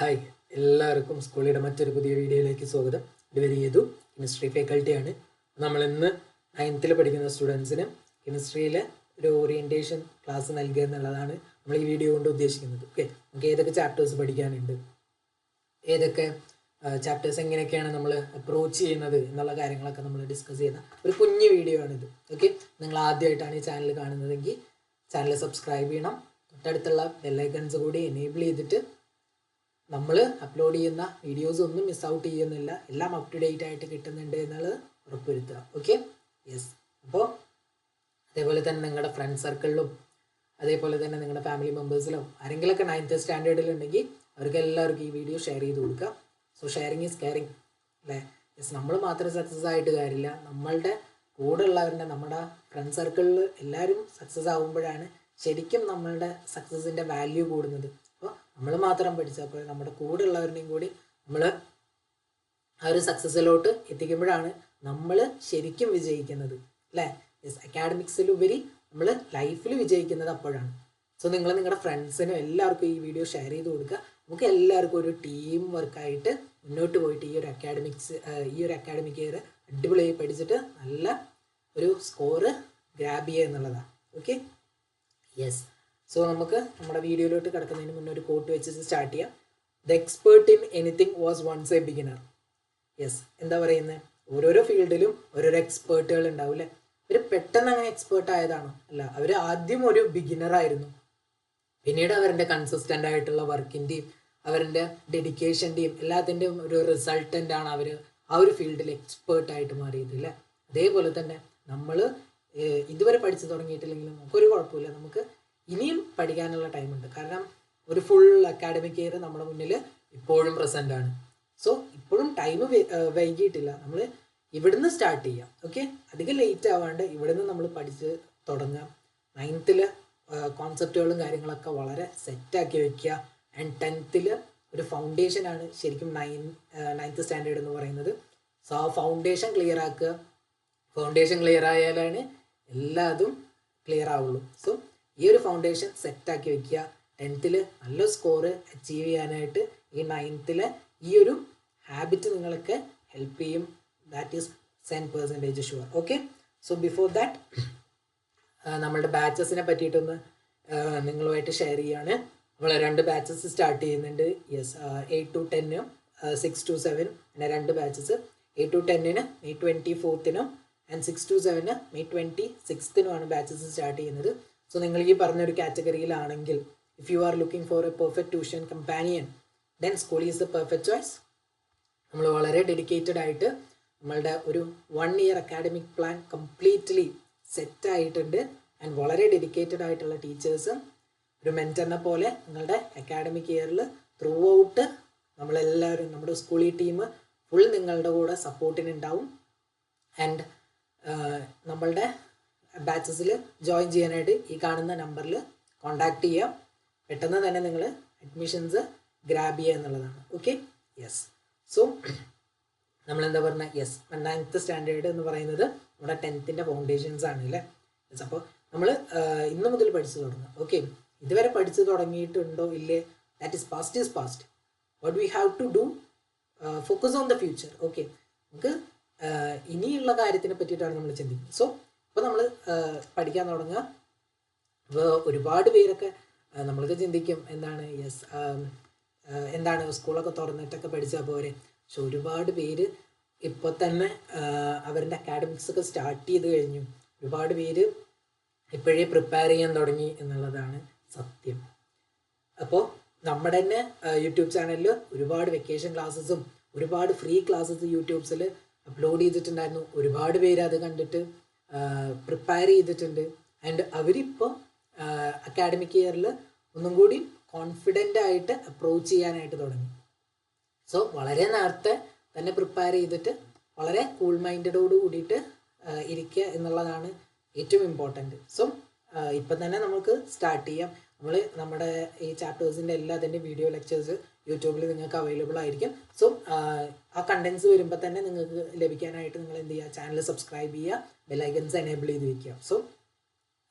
Hi എല്ലാവർക്കും സ്കൂളിയുടെ മറ്റൊരു പുതിയ വീഡിയോയിലേക്ക് സ്വാഗതം. ഇത് വലിയതു കെമിസ്ട്രി ഫാക്കൽറ്റിയാണ്. നമ്മളിന്ന് 9th പഠിക്കുന്ന സ്റ്റുഡൻസിന് കെമിസ്ട്രിയിലെ ഒരു ഓറിയൻറ്റേഷൻ ക്ലാസ് നൽകുക എന്നുള്ളതാണ് നമ്മൾ ഈ വീഡിയോ കൊണ്ട് ഉദ്ദേശിക്കുന്നത്. ഓക്കെ, നമുക്ക് ഏതൊക്കെ ചാപ്റ്റേഴ്സ് പഠിക്കാനുണ്ട്, ഏതൊക്കെ ചാപ്റ്റേഴ്സ് എങ്ങനെയൊക്കെയാണ് നമ്മൾ അപ്രോച്ച് ചെയ്യുന്നത് എന്നുള്ള കാര്യങ്ങളൊക്കെ നമ്മൾ ഡിസ്കസ് ചെയ്യുന്ന ഒരു കുഞ്ഞു വീഡിയോ ആണിത്. ഓക്കെ, നിങ്ങൾ ആദ്യമായിട്ടാണ് ഈ ചാനൽ കാണുന്നതെങ്കിൽ ചാനൽ സബ്സ്ക്രൈബ് ചെയ്യണം. തൊട്ടടുത്തുള്ള ബെല്ലൈക്കൺസ് കൂടി എനേബിൾ ചെയ്തിട്ട് നമ്മൾ അപ്ലോഡ് ചെയ്യുന്ന വീഡിയോസ് ഒന്നും മിസ് ഔട്ട് ചെയ്യുന്നില്ല, എല്ലാം അപ് ടു ഡേറ്റ് ആയിട്ട് കിട്ടുന്നുണ്ട് എന്നുള്ളത് ഉറപ്പുവരുത്തുക. Okay, yes. അപ്പോൾ അതേപോലെ തന്നെ നിങ്ങളുടെ ഫ്രണ്ട് സർക്കിളിലും അതേപോലെ തന്നെ നിങ്ങളുടെ ഫാമിലി മെമ്പേഴ്സിലും ആരെങ്കിലുമൊക്കെ 9th സ്റ്റാൻഡേർഡിൽ ഉണ്ടെങ്കിൽ അവർക്ക് എല്ലാവർക്കും ഈ വീഡിയോ ഷെയർ ചെയ്ത് കൊടുക്കുക. സോ ഷെയറിങ് ഈസ് കെയറിങ് അല്ലേ. യെസ്, നമ്മൾ മാത്രം സക്സസ് ആയിട്ട് കാര്യമില്ല, നമ്മളുടെ കൂടെ ഉള്ളവരുടെ നമ്മുടെ ഫ്രണ്ട് സർക്കിളിൽ എല്ലാവരും സക്സസ് ആകുമ്പോഴാണ് ശരിക്കും നമ്മളുടെ സക്സസിൻ്റെ വാല്യൂ കൂടുന്നത്. അപ്പോൾ നമ്മൾ മാത്രം പഠിച്ചപ്പോൾ നമ്മുടെ കൂടെ ഉള്ളവരുടെയും കൂടി നമ്മൾ ആ ഒരു സക്സസ്സിലോട്ട് എത്തിക്കുമ്പോഴാണ് നമ്മൾ ശരിക്കും വിജയിക്കുന്നത് അല്ലേ. യെസ്, അക്കാഡമിക്സിലുപരി നമ്മൾ ലൈഫിൽ വിജയിക്കുന്നത് അപ്പോഴാണ്. സോ നിങ്ങൾ നിങ്ങളുടെ ഫ്രണ്ട്സിനും എല്ലാവർക്കും ഈ വീഡിയോ ഷെയർ ചെയ്ത് കൊടുക്കുക. നമുക്ക് എല്ലാവർക്കും ഒരു ടീം വർക്കായിട്ട് മുന്നോട്ട് പോയിട്ട് ഈ ഒരു അക്കാഡമിക് ഇയർ അടിപൊളിയായി പഠിച്ചിട്ട് നല്ല ഒരു സ്കോറ് ഗ്രാബ് ചെയ്യുക എന്നുള്ളതാണ്. Okay, yes. സോ നമുക്ക് നമ്മുടെ വീഡിയോയിലോട്ട് കിടക്കുന്നതിന് മുന്നേ ഒരു കോട്ട് വെച്ച് സ്റ്റാർട്ട് ചെയ്യാം. The expert in anything was once a beginner. Yes, എന്താ പറയുന്നത്, ഓരോരോ ഫീൽഡിലും ഓരോരോ എക്സ്പേർട്ടുകൾ ഉണ്ടാവും അല്ലേ. അവർ പെട്ടെന്ന് അങ്ങനെ എക്സ്പേർട്ട് ആയതാണോ? അല്ല, അവർ ആദ്യം ഒരു ബിഗിനർ ആയിരുന്നു. പിന്നീട് അവരുടെ കൺസിസ്റ്റൻ്റ് ആയിട്ടുള്ള വർക്കിൻ്റെയും അവരുടെ ഡെഡിക്കേഷൻ്റെയും എല്ലാത്തിൻ്റെയും ഒരു റിസൾട്ടൻ്റ് ആണ് അവർ ആ ഒരു ഫീൽഡിൽ എക്സ്പേർട്ടായിട്ട് മാറിയത് അല്ലേ. അതേപോലെ തന്നെ നമ്മൾ ഇതുവരെ പഠിച്ചു തുടങ്ങിയിട്ടില്ലെങ്കിലും നമുക്കൊരു കുഴപ്പമില്ല, നമുക്ക് ഇനിയും പഠിക്കാനുള്ള ടൈമുണ്ട്. കാരണം ഒരു ഫുൾ അക്കാഡമിക് ഇയർ നമ്മുടെ മുന്നിൽ ഇപ്പോഴും പ്രസൻ്റ് ആണ്. സോ ഇപ്പോഴും ടൈം വൈകിയിട്ടില്ല, നമ്മൾ ഇവിടുന്ന് സ്റ്റാർട്ട് ചെയ്യാം. ഓക്കെ, അധികം ലേറ്റ് ആവാണ്ട് ഇവിടുന്ന് നമ്മൾ പഠിച്ച് തുടങ്ങാം. 9th കോൺസെപ്റ്റുകളും കാര്യങ്ങളൊക്കെ വളരെ സെറ്റാക്കി വയ്ക്കുക. ആൻഡ് 10th ഒരു ഫൗണ്ടേഷനാണ് ശരിക്കും 9th സ്റ്റാൻഡേർഡ് എന്ന് പറയുന്നത്. സോ ആ ഫൗണ്ടേഷൻ ക്ലിയർ ആക്കുക. ഫൗണ്ടേഷൻ ക്ലിയർ ആയാലാണ് എല്ലാതും ക്ലിയർ ആവുള്ളൂ. സോ ഈ ഒരു ഫൗണ്ടേഷൻ സെറ്റാക്കി വയ്ക്കുക. 10th നല്ല സ്കോറ് അച്ചീവ് ചെയ്യാനായിട്ട് ഈ 9th ഈ ഒരു ഹാബിറ്റ് നിങ്ങൾക്ക് ഹെൽപ്പ് ചെയ്യും. That is 10% sure. Okay, so before that നമ്മളുടെ ബാച്ചസിനെ പറ്റിയിട്ടൊന്ന് നിങ്ങളുമായിട്ട് ഷെയർ ചെയ്യാണ്. നമ്മൾ 2 ബാച്ചസ് സ്റ്റാർട്ട് ചെയ്യുന്നുണ്ട്. യെസ്, 8 to 10, 6 to 7 അങ്ങനെ 2 batches. 8 to 10 May 24 and 6 to 7 May 26 batches start ചെയ്യുന്നത്. സോ നിങ്ങൾ ഈ പറഞ്ഞൊരു കാറ്റഗറിയിലാണെങ്കിൽ, if you are looking for a perfect tuition companion, then Schooli is the perfect choice. നമ്മൾ വളരെ ഡെഡിക്കേറ്റഡ് ആയിട്ട് നമ്മളുടെ ഒരു 1 year അക്കാഡമിക് പ്ലാൻ കംപ്ലീറ്റ്ലി സെറ്റായിട്ടുണ്ട്. ആൻഡ് വളരെ ഡെഡിക്കേറ്റഡ് ആയിട്ടുള്ള ടീച്ചേഴ്സും ഒരു മെൻറ്ററിനെ പോലെ നിങ്ങളുടെ അക്കാഡമിക് ഇയറിൽ ത്രൂ ഔട്ട് നമ്മളെല്ലാവരും നമ്മുടെ സ്കൂളി ടീം ഫുൾ നിങ്ങളുടെ കൂടെ സപ്പോർട്ടിനുണ്ടാവും. ആൻഡ് നമ്മളുടെ ബാച്ചസിൽ ജോയിൻ ചെയ്യാനായിട്ട് ഈ കാണുന്ന നമ്പറിൽ കോൺടാക്റ്റ് ചെയ്യാം. പെട്ടെന്ന് തന്നെ നിങ്ങൾ അഡ്മിഷൻസ് ഗ്രാബ് ചെയ്യുക എന്നുള്ളതാണ്. Okay, yes. സോ നമ്മളെന്താ പറഞ്ഞ, യെസ്, 9th സ്റ്റാൻഡേർഡ് എന്ന് പറയുന്നത് നമ്മുടെ 10th ഫൗണ്ടേഷൻസ് ആണ് അല്ലേ. യെസ്, അപ്പോൾ നമ്മൾ ഇന്ന് മുതൽ പഠിച്ചു തുടങ്ങാം. ഓക്കെ, ഇതുവരെ പഠിച്ചു തുടങ്ങിയിട്ടുണ്ടോ ഇല്ലേ, that is past is past. What we have to do, focus on the future. Okay, നമുക്ക് ഇനിയുള്ള കാര്യത്തിനെ പറ്റിയിട്ടാണ് നമ്മൾ ചിന്തിക്കുന്നത്. സോ ഇപ്പോൾ നമ്മൾ പഠിക്കാൻ തുടങ്ങുക. അപ്പോൾ ഒരുപാട് പേരൊക്കെ നമ്മൾക്ക് ചിന്തിക്കും എന്താണ്, യെസ്, എന്താണ് സ്കൂളൊക്കെ തുറന്നിട്ടൊക്കെ പഠിച്ചാൽ പോരെ. പക്ഷെ ഒരുപാട് പേര് ഇപ്പോൾ തന്നെ അവരുടെ അക്കാഡമിക്സ് ഒക്കെ സ്റ്റാർട്ട് ചെയ്ത് കഴിഞ്ഞു. ഒരുപാട് പേര് ഇപ്പോഴേ പ്രിപ്പയർ ചെയ്യാൻ തുടങ്ങി എന്നുള്ളതാണ് സത്യം. അപ്പോൾ നമ്മുടെ തന്നെ യൂട്യൂബ് ചാനലിൽ ഒരുപാട് വെക്കേഷൻ ക്ലാസ്സസും ഒരുപാട് ഫ്രീ ക്ലാസ്സസ് യൂട്യൂബ്സിൽ അപ്ലോഡ് ചെയ്തിട്ടുണ്ടായിരുന്നു. ഒരുപാട് പേര് അത് കണ്ടിട്ട് പ്രിപ്പയർ ചെയ്തിട്ടുണ്ട്. ആൻഡ് അവരിപ്പോൾ അക്കാഡമിക് ഇയറിൽ ഒന്നും കൂടി കോൺഫിഡൻ്റ് ആയിട്ട് അപ്രോച്ച് ചെയ്യാനായിട്ട് തുടങ്ങി. സോ വളരെ നേരത്തെ തന്നെ പ്രിപ്പയർ ചെയ്തിട്ട് വളരെ കൂൾ മൈൻഡോട് കൂടിയിട്ട് ഇരിക്കുക എന്നുള്ളതാണ് ഏറ്റവും ഇമ്പോർട്ടൻറ്റ്. സോ ഇപ്പം തന്നെ നമുക്ക് സ്റ്റാർട്ട് ചെയ്യാം. നമ്മുടെ ഈ ചാപ്റ്റേഴ്സിൻ്റെ എല്ലാത്തിൻ്റെ വീഡിയോ ലെക്ചേഴ്സ് യൂട്യൂബിൽ നിങ്ങൾക്ക് അവൈലബിൾ ആയിരിക്കും. സോ ആ കണ്ടൻസ് വരുമ്പോൾ തന്നെ നിങ്ങൾക്ക് ലഭിക്കാനായിട്ട് നിങ്ങൾ എന്ത് ചെയ്യുക, ചാനൽ സബ്സ്ക്രൈബ് ചെയ്യുക, ബെല്ലൈക്കൻസ് എനേബിൾ ചെയ്ത് വയ്ക്കുക. സോ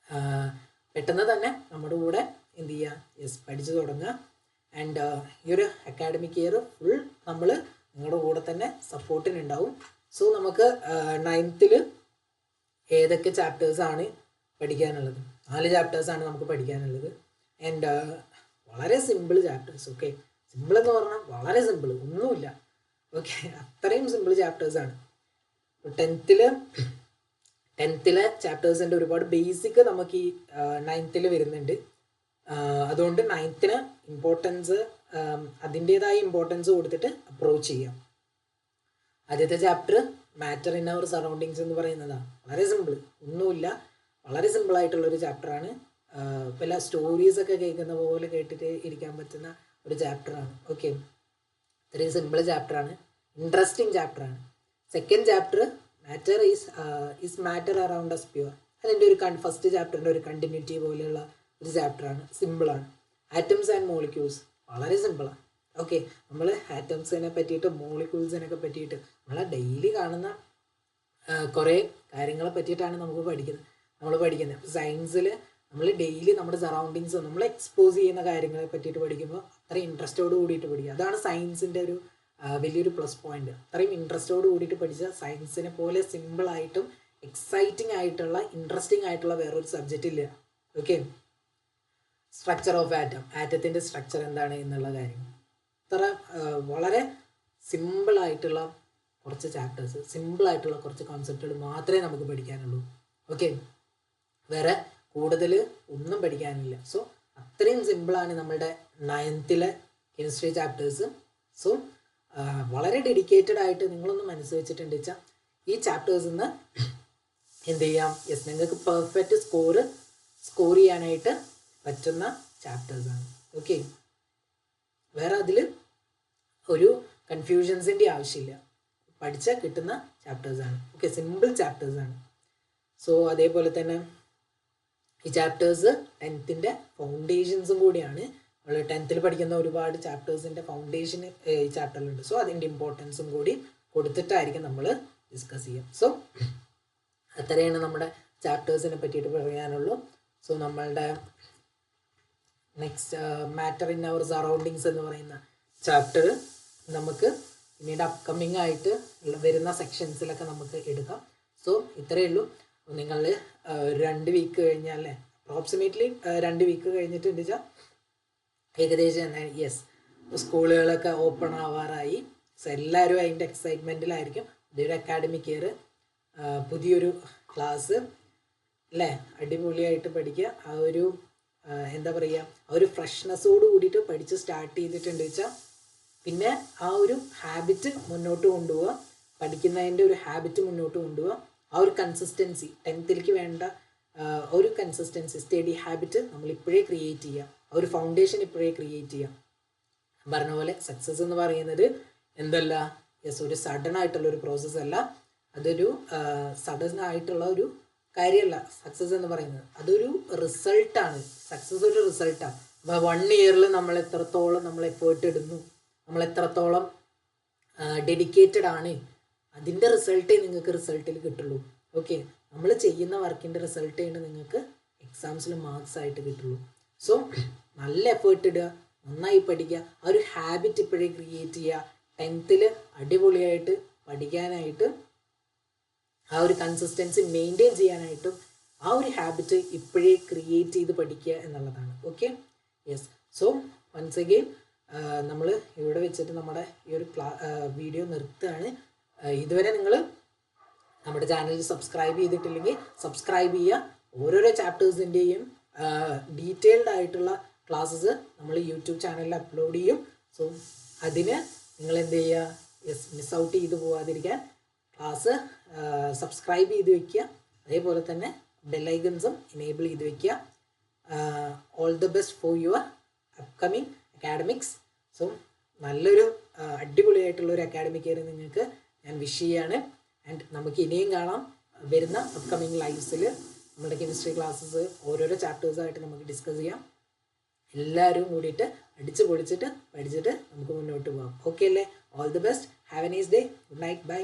പെട്ടെന്ന് തന്നെ നമ്മുടെ കൂടെ എന്ത് ചെയ്യുക, യെസ്, പഠിച്ചു തുടങ്ങുക. ആൻഡ് ഈ ഒരു അക്കാഡമിക് ഇയർ ഫുൾ നമ്മൾ നിങ്ങളുടെ കൂടെ തന്നെ സപ്പോർട്ടിനുണ്ടാവും. സോ നമുക്ക് 9th ഏതൊക്കെ ചാപ്റ്റേഴ്സാണ് പഠിക്കാനുള്ളത്? 4 ചാപ്റ്റേഴ്സാണ് നമുക്ക് പഠിക്കാനുള്ളത്. ആൻഡ് വളരെ സിമ്പിൾ ചാപ്റ്റേഴ്സ്. ഓക്കെ, സിമ്പിൾ എന്ന് പറഞ്ഞാൽ വളരെ സിമ്പിൾ, ഒന്നുമില്ല. ഓക്കെ, അത്രയും സിമ്പിൾ ചാപ്റ്റേഴ്സാണ്. 10th ചാപ്റ്റേഴ്സിൻ്റെ ഒരുപാട് ബേസിക് നമുക്ക് ഈ 9th വരുന്നുണ്ട്. അതുകൊണ്ട് 9th ഇമ്പോർട്ടൻസ്, അതിൻ്റേതായ ഇമ്പോർട്ടൻസ് കൊടുത്തിട്ട് അപ്രോച്ച് ചെയ്യാം. ആദ്യത്തെ chapter matter in our surroundings എന്ന് പറയുന്നതാണ്. വളരെ സിമ്പിൾ, ഒന്നുമില്ല, വളരെ സിമ്പിളായിട്ടുള്ളൊരു ചാപ്റ്ററാണ്. പല സ്റ്റോറീസൊക്കെ കേൾക്കുന്ന പോലെ കേട്ടിട്ട് ഇരിക്കാൻ പറ്റുന്ന ഒരു ചാപ്റ്ററാണ്. ഓക്കെ, ഇത്രയും സിമ്പിൾ ചാപ്റ്ററാണ്, ഇൻട്രസ്റ്റിംഗ് ചാപ്റ്ററാണ്. Second chapter matter is matter around us pure. അതിൻ്റെ ഒരു ഫസ്റ്റ് ചാപ്റ്ററിൻ്റെ ഒരു കണ്ടിന്യൂറ്റി പോലെയുള്ള ഒരു ചാപ്റ്ററാണ്, സിമ്പിളാണ്. ആറ്റംസ് ആൻഡ് മോളിക്യൂൾസ് വളരെ സിമ്പിളാണ്. ഓക്കെ, നമ്മൾ ആറ്റംസിനെ പറ്റിയിട്ട് മോളിക്യൂൾസിനൊക്കെ പറ്റിയിട്ട് നമ്മളെ ഡെയിലി കാണുന്ന കുറേ കാര്യങ്ങളെ പറ്റിയിട്ടാണ് നമ്മൾ പഠിക്കുന്നത്. സയൻസിൽ നമ്മൾ ഡെയിലി നമ്മുടെ സറൗണ്ടിങ്സ് നമ്മൾ എക്സ്പോസ് ചെയ്യുന്ന കാര്യങ്ങളെ പറ്റിയിട്ട് പഠിക്കുമ്പോൾ അത്രയും ഇൻട്രസ്റ്റോട് കൂടിയിട്ട് പഠിക്കുക. അതാണ് സയൻസിൻ്റെ ഒരു വലിയൊരു പ്ലസ് പോയിന്റ്. അത്രയും ഇൻട്രസ്റ്റോട് കൂടിയിട്ട് പഠിച്ച സയൻസിനെ പോലെ സിമ്പിളായിട്ടും എക്സൈറ്റിംഗ് ആയിട്ടുള്ള ഇൻട്രസ്റ്റിംഗ് ആയിട്ടുള്ള വേറൊരു സബ്ജക്റ്റ് ഇല്ല. ഓക്കെ, സ്ട്രക്ചർ ഓഫ് ആറ്റം, ആറ്റത്തിൻ്റെ സ്ട്രക്ചർ എന്താണ് എന്നുള്ള കാര്യം, അത്ര വളരെ സിമ്പിളായിട്ടുള്ള കുറച്ച് ചാപ്റ്റേഴ്സ്, സിമ്പിളായിട്ടുള്ള കുറച്ച് കോൺസെപ്റ്റുകൾ മാത്രമേ നമുക്ക് പഠിക്കാനുള്ളൂ. ഓക്കെ, വേറെ കൂടുതൽ ഒന്നും പഠിക്കാനില്ല. സോ അത്രയും സിമ്പിളാണ് നമ്മളുടെ 9th കെമിസ്ട്രി ചാപ്റ്റേഴ്സ്. സോ വളരെ ഡെഡിക്കേറ്റഡ് ആയിട്ട് നിങ്ങളൊന്ന് മനസ്സ് വെച്ചിട്ടുണ്ട് വെച്ചാൽ ഈ ചാപ്റ്റേഴ്സിൽ നിന്ന് എന്ത് ചെയ്യാം? യെസ്, നിങ്ങൾക്ക് പെർഫെക്റ്റ് സ്കോർ ചെയ്യാനായിട്ട് പറ്റുന്ന ചാപ്റ്റേഴ്സാണ്. ഓക്കെ, വേറെ അതിൽ ഒരു കൺഫ്യൂഷൻസിൻ്റെ ആവശ്യമില്ല, പഠിച്ചാൽ കിട്ടുന്ന ചാപ്റ്റേഴ്സാണ്. ഓക്കെ, സിമ്പിൾ ചാപ്റ്റേഴ്സാണ്. സോ അതേപോലെ തന്നെ ഈ ചാപ്റ്റേഴ്സ് 10th ഫൗണ്ടേഷൻസും കൂടിയാണ്. നമ്മൾ 10th പഠിക്കുന്ന ഒരുപാട് ചാപ്റ്റേഴ്സിൻ്റെ ഫൗണ്ടേഷൻ ഈ ചാപ്റ്ററിലുണ്ട്. സോ അതിൻ്റെ ഇമ്പോർട്ടൻസും കൂടി കൊടുത്തിട്ടായിരിക്കും നമ്മൾ ഡിസ്കസ് ചെയ്യുക. സോ അത്രയാണ് നമ്മുടെ ചാപ്റ്റേഴ്സിനെ പറ്റിയിട്ട് പറയാനുള്ളൂ. സോ നമ്മളുടെ next matter in our surroundings എന്ന് പറയുന്ന ചാപ്റ്റർ നമുക്ക് പിന്നീട് അപ്കമ്മിങ് ആയിട്ട് വരുന്ന സെക്ഷൻസിലൊക്കെ നമുക്ക് എടുക്കാം. സോ ഇത്രയേ ഉള്ളൂ. നിങ്ങൾ 2 വീക്ക് കഴിഞ്ഞാൽ അല്ലേ, അപ്രോക്സിമേറ്റ്ലി 2 വീക്ക് കഴിഞ്ഞിട്ടുണ്ട് വെച്ചാൽ ഏകദേശം യെസ് സ്കൂളുകളൊക്കെ ഓപ്പൺ ആവാറായി. സോ എല്ലാവരും അതിൻ്റെ എക്സൈറ്റ്മെൻറ്റിലായിരിക്കും. പുതിയൊരു അക്കാഡമിക് ഇയർ, പുതിയൊരു ക്ലാസ് അല്ലേ, അടിപൊളിയായിട്ട് പഠിക്കുക. ആ ഒരു എന്താ പറയുക, ആ ഒരു ഫ്രഷ്നെസ്സോട് കൂടിയിട്ട് പഠിച്ച് സ്റ്റാർട്ട് ചെയ്തിട്ടുണ്ട് വെച്ചാൽ പിന്നെ ആ ഒരു ഹാബിറ്റ് മുന്നോട്ട് കൊണ്ടുപോവുക, പഠിക്കുന്നതിൻ്റെ ഒരു ഹാബിറ്റ് മുന്നോട്ട് കൊണ്ടുപോവുക. ആ ഒരു കൺസിസ്റ്റൻസി 10th വേണ്ട ഒരു കൺസിസ്റ്റൻസി, സ്റ്റഡി ഹാബിറ്റ് നമ്മൾ ഇപ്പോഴേ ക്രിയേറ്റ് ചെയ്യുക. ആ ഒരു ഫൗണ്ടേഷൻ ഇപ്പോഴേ ക്രിയേറ്റ് ചെയ്യുക. പറഞ്ഞ പോലെ സക്സസ് എന്ന് പറയുന്നത് എന്തല്ല, യെസ് ഒരു സഡൻ ആയിട്ടുള്ള ഒരു പ്രോസസ്സ് അല്ല, അതൊരു സഡൻ ആയിട്ടുള്ള ഒരു കാര്യമല്ല. സക്സസ് എന്ന് പറയുന്നത് അതൊരു റിസൾട്ടാണ്. സക്സസ് ഒരു റിസൾട്ടാണ്. അപ്പോൾ 1 ഇയറിൽ നമ്മൾ എത്രത്തോളം നമ്മൾ എഫേർട്ട് ഇടുന്നു, നമ്മൾ എത്രത്തോളം ഡെഡിക്കേറ്റഡ് ആണ്, അതിൻ്റെ റിസൾട്ടേ നിങ്ങൾക്ക് റിസൾട്ടിൽ കിട്ടുള്ളൂ. ഓക്കെ, നമ്മൾ ചെയ്യുന്ന വർക്കിൻ്റെ റിസൾട്ടേ നിങ്ങൾക്ക് എക്സാംസിൽ മാർക്സ് ആയിട്ട് കിട്ടുള്ളൂ. സോ നല്ല എഫേർട്ട് ഇടുക, നന്നായി പഠിക്കുക, ആ ഒരു ഹാബിറ്റ് ഇപ്പോഴേ ക്രിയേറ്റ് ചെയ്യുക. 10th അടിപൊളിയായിട്ട് പഠിക്കാനായിട്ട് ആ ഒരു കൺസിസ്റ്റൻസി മെയിൻറ്റെയിൻ ചെയ്യാനായിട്ടും ആ ഒരു ഹാബിറ്റ് ഇപ്പോഴേ ക്രിയേറ്റ് ചെയ്ത് പഠിക്കുക എന്നുള്ളതാണ്. Okay, yes. So once again നമ്മൾ ഇവിടെ വെച്ചിട്ട് നമ്മുടെ ഈ ഒരു വീഡിയോ നിർത്തുകയാണ്. ഇതുവരെ നിങ്ങൾ നമ്മുടെ ചാനൽ സബ്സ്ക്രൈബ് ചെയ്തിട്ടില്ലെങ്കിൽ സബ്സ്ക്രൈബ് ചെയ്യുക. ഓരോരോ ചാപ്റ്റേഴ്സിൻ്റെയും ഡീറ്റെയിൽഡ് ആയിട്ടുള്ള ക്ലാസ്സസ് നമ്മൾ യൂട്യൂബ് ചാനലിൽ അപ്ലോഡ് ചെയ്യും. സോ അതിന് നിങ്ങൾ എന്ത് ചെയ്യുക, യെസ് മിസ് ഔട്ട് ചെയ്ത് പോകാതിരിക്കാൻ ക്ലാസ് സബ്സ്ക്രൈബ് ചെയ്ത് വയ്ക്കുക. അതേപോലെ തന്നെ ബെല്ലൈക്കൺസും എനേബിൾ ചെയ്ത് വയ്ക്കുക. All the best for your upcoming academics. So നല്ലൊരു അടിപൊളിയായിട്ടുള്ളൊരു അക്കാഡമിക് ഇയർ നിങ്ങൾക്ക് ഞാൻ വിഷ് ചെയ്യാണ്. ആൻഡ് നമുക്ക് ഇനിയും കാണാം വരുന്ന അപ്കമിങ് ലൈവ്സിൽ. നമ്മുടെ കെമിസ്ട്രി ക്ലാസ്സസ് ഓരോരോ ചാപ്റ്റേഴ്സായിട്ട് നമുക്ക് ഡിസ്കസ് ചെയ്യാം. എല്ലാവരും കൂടിയിട്ട് അടിച്ച് പൊളിച്ചിട്ട് പഠിച്ചിട്ട് നമുക്ക് മുന്നോട്ട് പോകാം. ഓക്കെ അല്ലേ? All the best. Have a nice day. Good night. By.